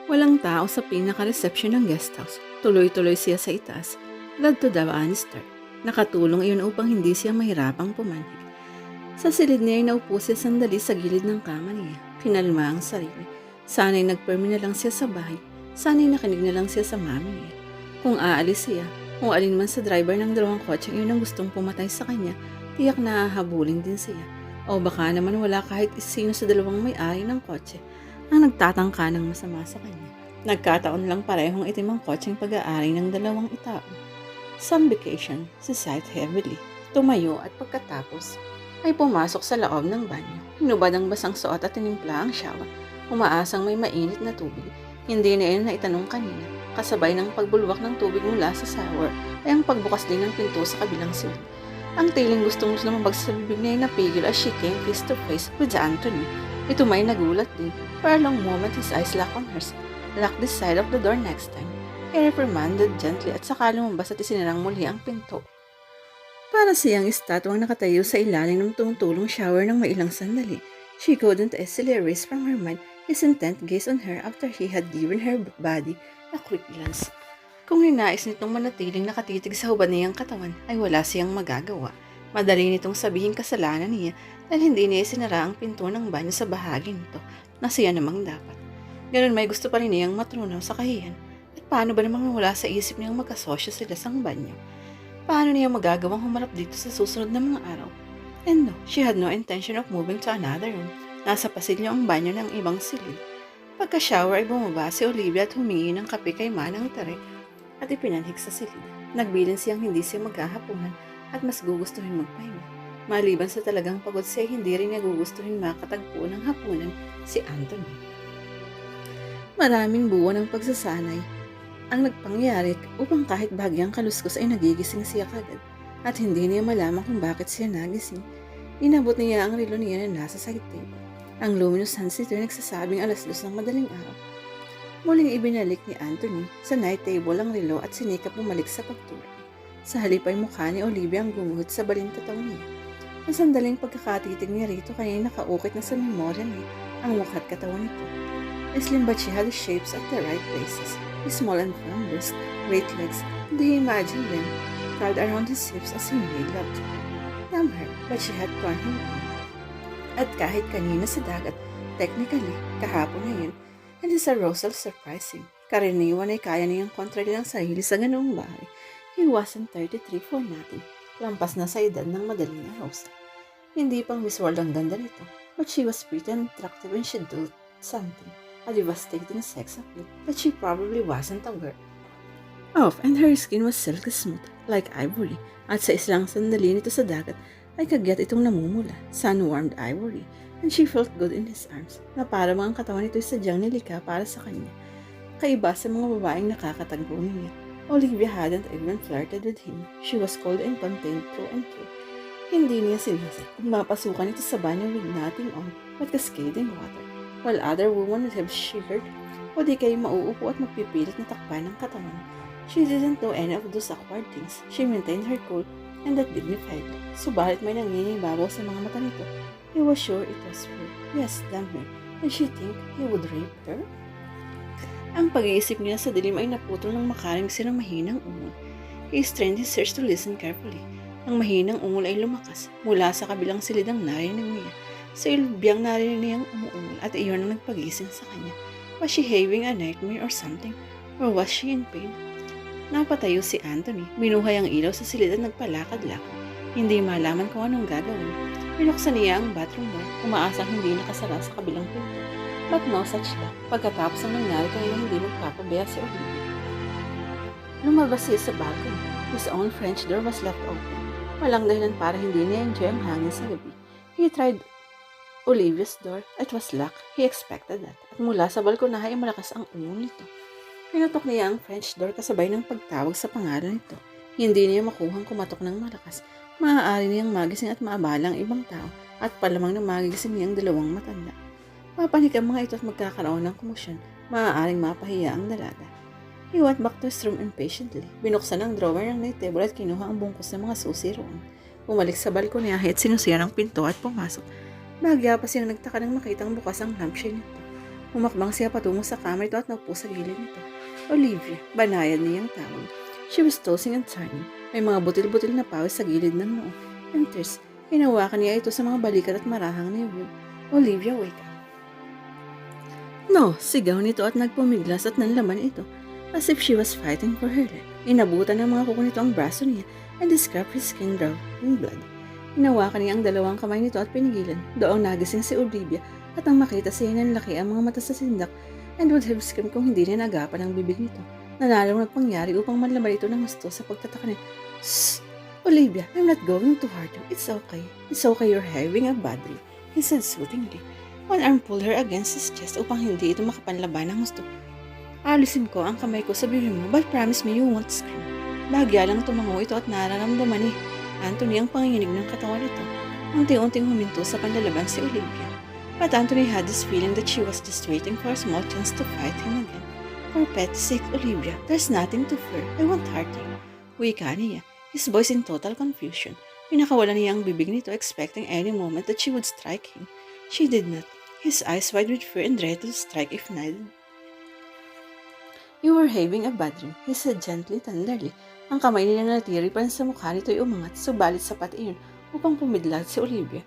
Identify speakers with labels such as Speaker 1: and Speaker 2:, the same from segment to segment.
Speaker 1: Walang tao sa pinaka-reception ng guest house. Tuloy-tuloy siya sa itaas. Led to the banister. Nakatulong iyon upang hindi siya mahirapang pumanhig. Sa silid niya ay naupo siya sandali sa gilid ng kama niya. Pinalma ang sarili. Sana'y nagpermi na lang siya sa bahay. Sana'y nakinig na lang siya sa mami niya. Kung aalis siya, kung alin man sa driver ng dalawang kotseng iyon ang gustong pumatay sa kanya, tiyak na hahabulin din siya. O baka naman wala kahit sino sa dalawang may-ari ng kotse ang nagtatangka ng masama sa kanya. Nagkataon lang parehong itim ang kotseng pag-aari ng dalawang itao. Some vacation, she sighed heavily. Tumayo at pagkatapos ay pumasok sa loob ng banyo. Hinubad ang basang suot at tinimpla ang shower. Umaasang may mainit na tubig. Hindi na iyon na itanong kanina. Kasabay ng pagbulwak ng tubig mula sa shower ay ang pagbukas din ng pinto sa kabilang silid. Ang tiling gustong lumabag sa bibig niya ay napigil as she came face to face with Anthony. Ito may nagulat din. For a long moment, his eyes locked on hers. Lock this side of the door next time. He reprimanded gently at saka lumabas at isinarang muli ang pinto. Para siyang estatwang nakatayo sa ilalim ng tumutulong shower ng mailang sandali. She couldn't easily erase from her mind his intent gaze on her after he had given her body a quick glance. Kung ninais nitong manatiling nakatitig sa hubad niyang katawan, ay wala siyang magagawa. Madali nitong sabihin kasalanan niya dahil hindi niya sinara ang pinto ng banyo sa bahagi nito na siya namang dapat. Ganun may gusto pa rin niyang matunaw sa kahiyan. At paano ba namang wala sa isip niyang magkasosyo sila sa banyo? Paano niya magagawang humarap dito sa susunod na mga araw? And no, she had no intention of moving to another room. Nasa pasilyo ang banyo ng ibang silid. Pagka-shower ay bumaba si Olivia at humingi ng kape kay Manang Dirk at ipinanhig sa silid. Nagbilin siyang hindi siya maghahapunan at mas gugustuhin magpahinga. Maliban sa talagang pagod siya, hindi rin niya gugustuhin makatagpo ng hapunan si Anthony. Maraming buwan ng pagsasanay ang nagpangyari upang kahit bahagyang kaluskos ay nagigising siya kagad at hindi niya malaman kung bakit siya nagising. Inabot niya ang relo niya na nasa side table. Ang luminous hands nito ay nagsasabing 2:00 ng madaling araw. Muling ibinalik ni Anthony sa night table ang relo at sinikap bumalik sa pagtulog. Sa halip ay mukha ni Olivia ang gumuhit sa balintataw niya. Ang sandaling pagkakatitig niya rito kaya nakaukit na sa memorya niya ang mukha at katawan nito. Slim but she had the shapes at the right places. His small and firm wrist, great legs, and he imagined them curled around his hips as he made love to her. Damn her, but she had torn him on. At kahit kanina sa dagat, technically, kahapon na yun, and his arousal surprised him. Karaniwan ay kaya niyang kontrolin ang sarili sa ganoong bahay. He wasn't 33 for nothing. Lampas na sa edad ng madaling arousal. Hindi pang Miss World ang ganda nito, but she was pretty and attractive when she did something. A devastating sex appeal that she probably wasn't aware of, and her skin was silky smooth, like ivory, at sa isang sandali nito sa dagat ay kagyat itong namumula, sun-warmed ivory, and she felt good in his arms, na parang ang katawan nito ay sadyang nilikha para sa kanya. Kaiba sa mga babaeng nakakatagpo niya, Olivia hadn't even flirted with him. She was cold and contained through and through. Hindi niya sinasad kung mapasukan ito sa banyo with nothing on but cascading water. While other women would have shivered, o di kayo mauupo at magpipilit na takpan ng katawan. She didn't do any of those awkward things. She maintained her cool and that dignified. Subalit may nangingibabaw sa mga mata nito. He was sure it was her. Yes, damn her. Did she think he would rape her? Ang pag-iisip niya sa dilim ay naputol ng makarinig siya ng mahinang ungol. He strained his ears to listen carefully. Ang mahinang ungol ay lumakas. Mula sa kabilang silid ang narinig niya. Sa ilubiyang narinig niyang umuungol at iyon ang nagpagising sa kanya. Was she having a nightmare or something? Or was she in pain? Napatayo si Anthony. Binuhay ang ilaw sa silid at nagpalakad-lakad. Hindi malaman kung anong gagawin. Binuksan niya ang bathroom door. Umaasang hindi nakasara sa kabilang pinto. But no such luck. Pagkatapos ang nangyari kaya hindi magpapabaya si Olivia. Lumabas siya sa balcony. His own French door was left open. Walang dahilan para hindi niya enjoy ang hangin sa gabi. He tried Olivia's door. It was locked. He expected that. At mula sa balkonahe ay malakas ang ungol nito. Pinutok niya ang French door kasabay ng pagtawag sa pangalan nito. Hindi niya makuhang kumatok ng malakas. Maaari niyang magising at maabala ang ibang tao at palamang na magigising niyang dalawang matanda. Mapanik ang mga ito at magkakaroon ng komosyon. Maaaring mapahiya ang dalaga. He went back to his room impatiently. Binuksan ang drawer ng night table at kinuha ang bungkus ng mga susi roon. Bumalik sa balkonahe at sinusiyan ang pinto at pumasok. Bagya pa siyang nagtaka nang makitang bukas ang lampshade nito. Humakbang siya patungo sa kama nito at naupo sa gilid nito. Olivia, banayad niyang tawag. She was tossing and turning. May mga butil-butil na pawis sa gilid ng noo. And tears, hinawakan niya ito sa mga balikat at marahang niyawid. Olivia, wake up. No, sigaw nito at nagpumiglas at nanlaman ito. As if she was fighting for her life. Inabutan ng mga kuko nito ang braso niya and scrubbed his skin dry in blood. Hinawakan niya ang dalawang kamay nito at pinigilan. Doon nagising si Olivia at nang makita siya nanlaki ang mga mata sa sindak and would have screamed kung hindi niya nagapan ang bibig nito. Nanalong nagpangyari upang manlaman ito ng gusto sa pagtataka niya. Shh! Olivia, I'm not going to hurt you. It's okay. It's okay you're having a bad day, he said soothingly. One arm pulled her against his chest upang hindi ito makapanlaban ng gusto. Alisin ko ang kamay ko sa bibig mo, but promise me you won't scream. Bahagya lang tumango ito at nararamdaman ni Anthony ang panginginig ng katawan nito. Unti-unting huminto sa panlalaban si Olivia. But Anthony had this feeling that she was just waiting for a small chance to fight him again. For pet's sake, Olivia, there's nothing to fear. I won't hurt you. Wika niya, his voice in total confusion. Pinakawalan niya ang bibig nito, expecting any moment that she would strike him. She did not. His eyes wide with fear and dread to strike if needed. You were having a bad dream, he said gently, tenderly. Ang kamay niya na natiri pa sa mukha nito ay umangat, subalit sapat iyon upang pumidlat si Olivia.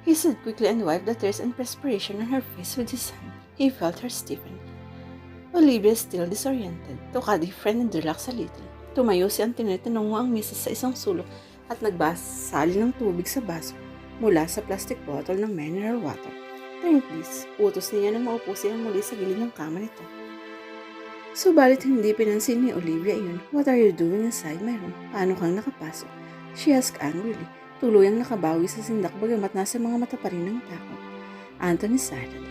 Speaker 1: He said quickly and wiped the tears and perspiration on her face with his hand. He felt her stiffen. Olivia, still disoriented, took a deep breath and relaxed a little. Tumayo si Anthony, tinungo ang misis sa isang sulok at nagbasali ng tubig sa baso mula sa plastic bottle ng mineral water. Drink please, utos niya nang maupo siya muli sa gilid ng kama nito. Subalit hindi pinansin ni Olivia iyon. What are you doing inside my room? Paano kang nakapasok? She asked angrily. Tuluyang nakabawi sa sindak bagamat nasa mga mata pa rin ng takot. Anthony started.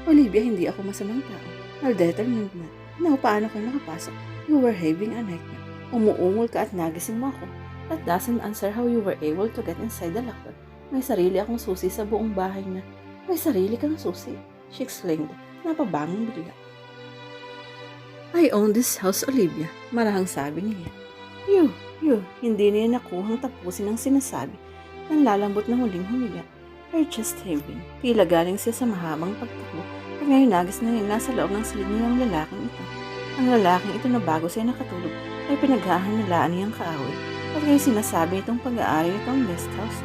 Speaker 1: Olivia, hindi ako masamang tao. I'll determine na. Now, paano kang nakapasok? You were having a nightmare. Umuungol ka at nagising mo ako. That doesn't answer how you were able to get inside the locker. May sarili akong susi sa buong bahay na. May sarili kang susi. She exclaimed. Napabangon bigla. I own this house, Olivia, marahang sabi niya. You, hindi niya nakuhang tapusin ang sinasabi. Nang lalambot na huling humiga. Her chest heaving. Tila galing siya sa mahabang pagtakbo. At ngayon nagis na niya nasa loob ng silid niya ang lalaking ito. Ang lalaking ito na bago siya nakatulog ay pinaghahanalaan niyang kaaway. At ngayon sinasabi itong pag-aari nito ang guest house.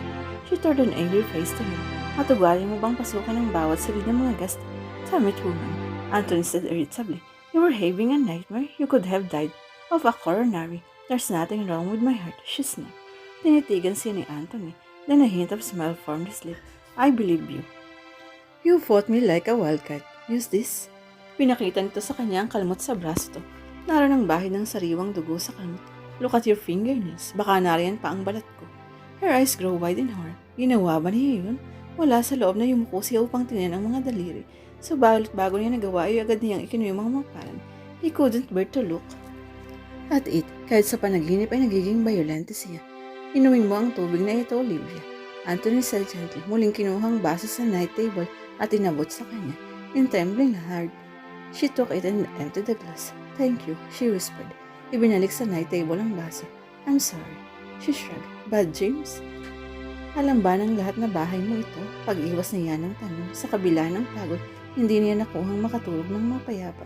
Speaker 1: She turned an angry face to him. Matugali mo bang pasukan ng bawat silid ng mga guest? Damn it, woman, Anthony said irritably. You were having a nightmare. You could have died of a coronary. There's nothing wrong with my heart, she snapped. Tinitigan siya ni Anthony. Then a hint of smile formed his lip. I believe you. You fought me like a wildcat. Use this. Pinakita nito sa kanya ang kalmot sa braso to. Naroon ang bahid ng sariwang dugo sa kalmot. Look at your fingernails. Baka nariyan pa ang balat ko. Her eyes grow wide in horror. Ginawa ba niya yun? Wala sa loob na yumuko siya upang tingnan ang mga daliri. Subalit bago niya nagawa ay agad niyang ikinuha yung mga mapalan. He couldn't bear to look at it. Kahit sa panaginip ay nagiging bayolente siya. Inumin mo ang tubig na ito, Olivia. Anthony said gently. Muling kinuhang baso sa night table at inabot sa kanya. In trembling hard, she took it and emptied the glass. Thank you, she whispered. Ibinalik sa night table ang baso. I'm sorry. She shrugged. Bad dreams? Alam ba ng lahat na bahay mo ito? Pag-iwas niya ng tanong sa kabila ng pagod. Hindi niya nakuhang makatulog ng mapayapa.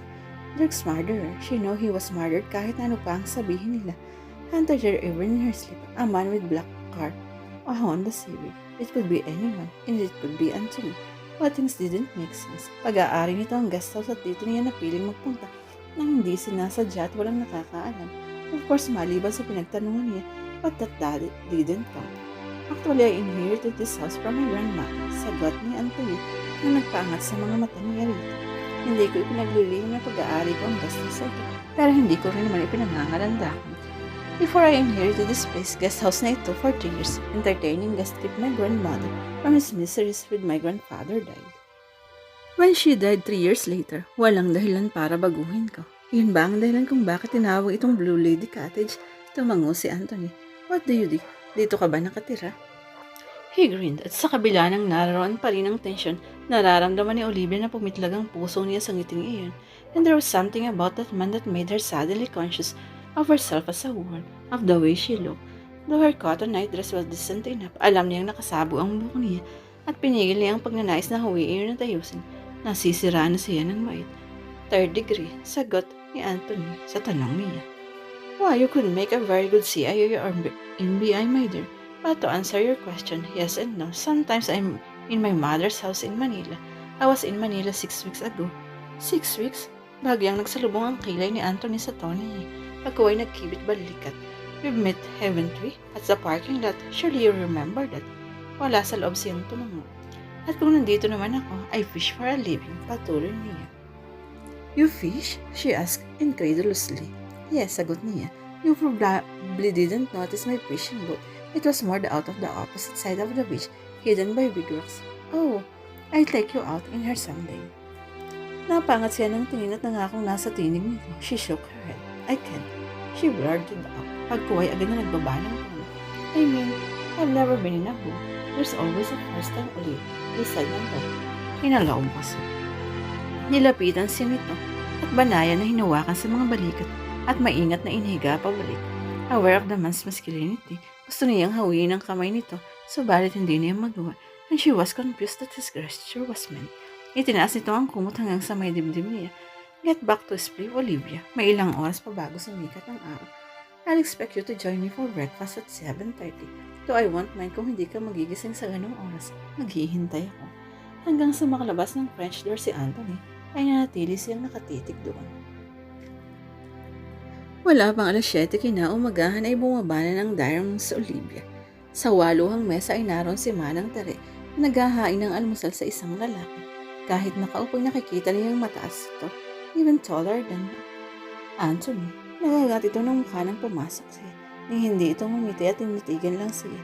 Speaker 1: Dirk's murderer. She know he was murdered kahit ano pa ang sabihin nila. Hunted her even in her sleep. A man with black car. A Honda Civic. It could be anyone. And it could be Anthony. But things didn't make sense. Pag-aari nito ang guest house at dito niya napiling magpunta nang hindi sinasadya at walang nakakaalam. Of course, maliban sa pinagtanungan niya, but that didn't count. Actually, I inherited this house from my grandmother. Sagot ni Anthony na nagpaangat sa mga mata niya rito. Hindi ko ipinaglilihim na pag-aari ko ang guest house ito, pero hindi ko rin naman ipinangangalandakan. Before I inherited this place, guest house na ito for 3 years, entertaining guest keep my grandmother from his miseries with my grandfather died. When she died 3 years later, walang dahilan para baguhin ko. Yun ba ang dahilan kung bakit tinawag itong Blue Lady Cottage? Tumango si Anthony. What do you do? Dito ka ba nakatira? He grinned at sa kabila ng naroon pa rin ang tensyon, nararamdaman ni Olivia na pumitlag ang puso niya sa ngiting iyon. And there was something about that man that made her suddenly conscious of herself as a woman, of the way she looked. Though her cotton nightdress was decent enough, alam niyang nakasabo ang buhok niya at pinigil niya ang pagnanais na huwiin at ayusin. Nasisiraan na siya ng mait. Third degree, sagot ni Anthony sa tanong niya. Why, you could make a very good CIO or NBI, my dear. But to answer your question, yes and no. Sometimes I'm in my mother's house in Manila. I was in Manila 6 weeks ago. 6 weeks? Bagyang nagsalubong ang kilay ni Anthony sa tono niya. Pagkaway nagkibit balikat. We've met, haven't we? At sa parking lot, surely you remember that. Wala sa loob siyang tumango. At kung nandito naman ako, I fish for a living, patuloy niya. You fish? She asked incredulously. Yes, sagot niya. You probably didn't notice my fishing boat. It was moored out of the opposite side of the beach, hidden by big rocks. Oh, I'll take you out in her someday. Napangat siya ng tingin at nangakong nasa tinig nito. She shook her head. I can't. She blurted out. Pagkuway agad na nagbaba ng tono. I mean, I've never been in a boat. There's always a first time, Olivia. Decide ng boat. Hinalaong ko siya. Nilapitan siya nito at banayan na hinawakan sa mga balikat at maingat na inhiga pabalik. Aware of the man's masculinity, gusto niyang hawiin ang kamay nito, subalit hindi niya magawa, and she was confused that his gesture was meant. Itinaas nito ang kumot hanggang sa may dibdib niya. Get back to sleep, Olivia. May ilang oras pa bago sumikat ang araw. I'll expect you to join me for breakfast at 7:30. Though I won't mind kung hindi ka magigising sa ganong oras. Maghihintay ako. Hanggang sa makalabas ng French door si Anthony, ay nanatili siyang nakatitig doon. Wala pang 7:00 kinaumagahan ay bumaba na ng dining sa Olivia. Sa waluhang mesa ay naroon si Manang Tere na naghahain ng almusal sa isang lalaki. Kahit nakaupo nakikita niyang mataas ito, even taller than Anthony. Nagagat ito ng mukha nang pumasok siya. Ni hindi ito ngumiti at tinitigan lang siya.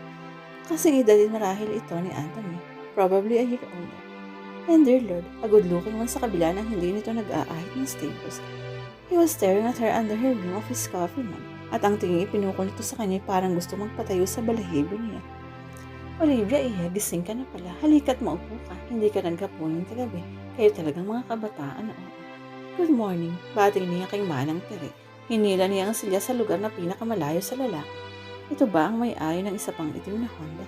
Speaker 1: Kasing edad din marahil ito ni Anthony, probably a year older. And dear Lord, a good-looking man sa kabila ng hindi nito nag-aahit ng staples. He was staring at her under her rim of his coffee mug, at ang tingin ipinukol nito sa kanya parang gusto magpatayo sa balahibo niya. Olivia, gising ka na pala. Halika't maupo ka. Hindi ka nagkapunin kagabi. Kayo talagang mga kabataan na oo. Good morning. Bating niya kay Manang Tere. Hinila niya ang silya sa lugar na pinakamalayo sa lalaki. Ito ba ang may-ari ng isa pang itim na Honda?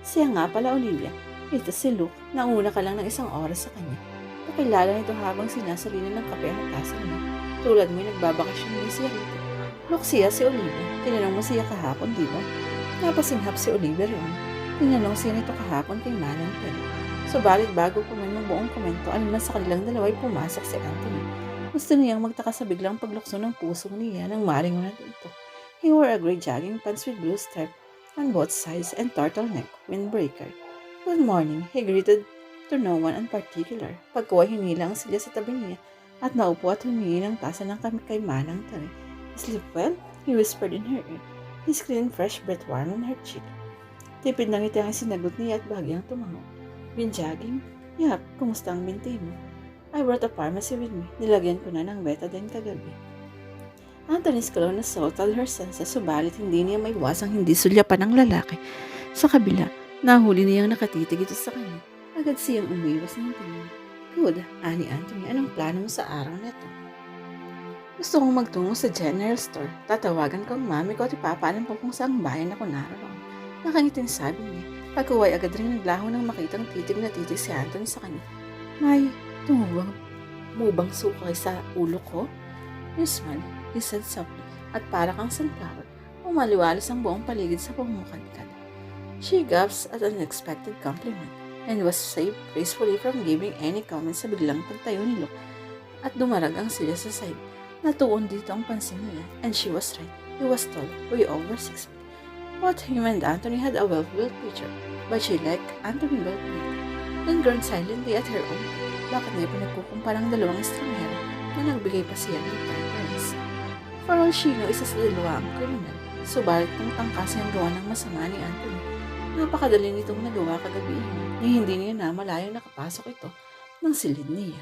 Speaker 1: Siya nga pala, Olivia. Ito si Luke. Nauna ka lang ng isang oras sa kanya. Nakilala nito habang sinasalinan ng kape ang tasa niya. Tulad mo nagbabakasyon din siya rito. Luke siya si Olivia. Tinanong mo siya kahapon, di ba? Napasinghap si Olivia rin. Tinanong siya nito kahapon kay Manang Tere. Subalit bago pa man ng buong komento, anuman sa kanilang dalawa ay pumasok si Anthony. Gusto niyang magtaka sa biglang paglukso ng puso niya nang maringunan ito. He wore a gray jogging pants with blue stripe on both sides and turtleneck windbreaker. Good morning, he greeted to no one in particular. Pagkuha hinilang silya sa tabi niya at naupo at humingi ng tasa ng kami kay Manang Tere. Sleep well? He whispered in her ear. His clean fresh breath warm on her cheek. Tipid ng ngiti ang sinagot niya at bahagyang tumango. Been jogging? Yap, kumusta ang binti mo? I brought a pharmacy with me. Nilagyan ko na ng betadine kagabi. Anthony's cologne assaulted her senses, subalit hindi niya maiwasang hindi sulyapan ng lalaki. Sa kabila, nahuli niyang nakatitig ito sa kanya. Agad siyang umiwas ng tingin. Good, ani Anthony, anong plano mo sa araw na ito? Gusto kong magtungo sa general store. Tatawagan ko ang mami ko at ipapaalam po kung saang bayan ako naroon. Nakangiting sabi niya. Pagkuway agad rin naglaho nang makitang titig na titig si Anthony sa kanya. May, tumubang mo bang sukay sa ulo ko? Yes, man, he said softly, at para kang sunflower, umaliwalas ang buong paligid sa pamukadkad. She gasped at an unexpected compliment, and was saved gracefully from giving any comment sa biglang pagtayo ni Luke, at dumarag ang silya sa side. Natuon dito ang pansin niya, and she was right. He was tall, way over 6 feet. Both him and Anthony had a well-built creature, but she liked Anthony built better. Then groaned silently at her own. Bakit niya pinagkukumpara ang dalawang estranghero na nagbigay pa siya ng preference? For all she knew, isa sa dalawa ang kriminal. Subalit kung tangkas niyang gawa ng masama ni Anthony, napakadali nitong nagawa kagabi. Ni hindi niya na malayong nakapasok ito ng silid niya.